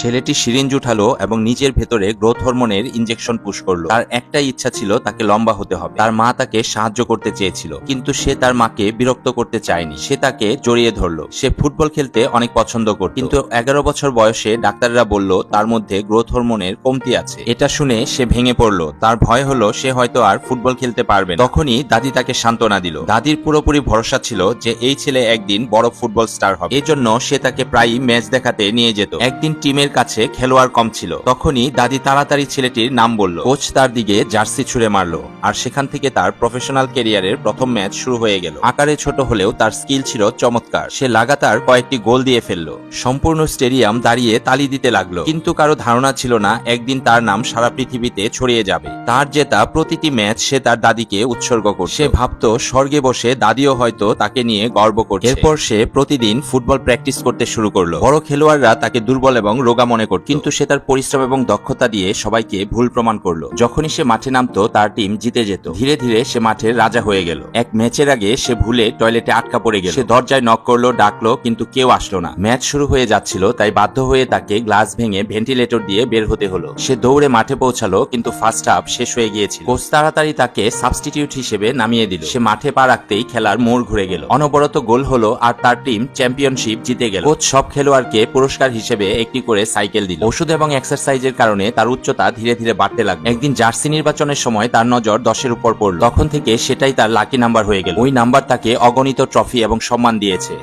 ছেলেটি সিরিঞ্জ উঠালো এবং নিজের ভেতরে গ্রোথ হরমোনের ইনজেকশন পুশ করলো। তার একটাই ইচ্ছা ছিল তাকে লম্বা হতে হবে। তার মা তাকে সাহায্য করতে চেয়েছিল, কিন্তু সে তার মাকে বিরক্ত করতে চায়নি। সে তাকে জড়িয়ে ধরলো। সে ফুটবল খেলতে অনেক পছন্দ করত, কিন্তু 11 বছর বয়সে ডাক্তাররা বলল তার মধ্যে গ্রোথ হরমোনের কমতি আছে। এটা শুনে সে ভেঙে পড়লো। তার ভয় হলো সে হয়তো আর ফুটবল খেলতে পারবে না। তখনই দাদি তাকে সান্ত্বনা দিল। দাদির পুরোপুরি ভরসা ছিল যে এই ছেলে একদিন বড় ফুটবল স্টার হবে। এজন্য সে তাকে প্রায়ই ম্যাচ দেখাতে নিয়ে যেত। একদিন টিমের কাছে খেলোয়াড় কম ছিল। তখনই দাদি তাড়াতাড়ি ছেলেটির নাম বলল। কোচ তার দিকে জার্সি ছুঁড়ে মারলো, আর সেখান থেকে তার প্রফেশনাল ক্যারিয়ারের প্রথম ম্যাচ শুরু হয়ে গেল। আকারে ছোট হলেও তার স্কিল ছিল চমৎকার। সে লাগাতার কয়েকটি গোল দিয়ে ফেললো। সম্পূর্ণ স্টেডিয়াম দাঁড়িয়ে তালি দিতে লাগলো, কিন্তু কারো ধারণা ছিল না একদিন তার নাম সারা পৃথিবীতে ছড়িয়ে যাবে। তার জেতা প্রতিটি ম্যাচ সে তার দাদিকে উৎসর্গ করত। সে ভাবতো স্বর্গে বসে দাদিও হয়তো তাকে নিয়ে গর্ব করছে। এরপর সে প্রতিদিন ফুটবল প্র্যাকটিস করতে শুরু করলো। বড় খেলোয়াড়রা তাকে দুর্বল এবং রোগা মনে করত, কিন্তু সে তার পরিশ্রম এবং দক্ষতা দিয়ে সবাইকে ভুল প্রমাণ করলো। যখনই সে মাঠে নামতো তার টিম জিতে যেত। ধীরে ধীরে সে মাঠের রাজা হয়ে গেল। এক ম্যাচের আগে সে ভুলে টয়লেটে আটকা পড়ে গেল। সে দরজায় নক করলো, ডাকলো, কিন্তু কেউ আসলো না। ম্যাচ শুরু হয়ে যাচ্ছিল, তাই বাধ্য হয়ে তাকে গ্লাস ভেঙে ভেন্টিলেটর দিয়ে বের হতে হলো। সে দৌড়ে মাঠে পৌঁছালো, কিন্তু ফার্স্ট হাফ শেষ হয়ে গিয়েছিল। কোচ তাড়াতাড়ি তাকে সাবস্টিটিউট হিসেবে নামিয়ে দিল। সে মাঠে পা রাখতেই খেলার মোড় ঘুরে গেল। অনবরত গোল হলো আর তার টিম চ্যাম্পিয়নশিপ জিতে গেল। কোচ সব খেলোয়াড়কে পুরস্কার হিসেবে একটি করে সাইকেল দিল। ওষুধ এবং এক্সারসাইজের কারণে তার উচ্চতা ধীরে ধীরে বাড়তে লাগলো। একদিন জার্সি নির্বাচনের সময় তার নজর 10-এর উপর পড়ল। তখন থেকে সেটাই তার লাকি নাম্বার হয়ে গেল। ওই নাম্বার তাকে অগণিত ট্রফি এবং সম্মান দিয়েছে।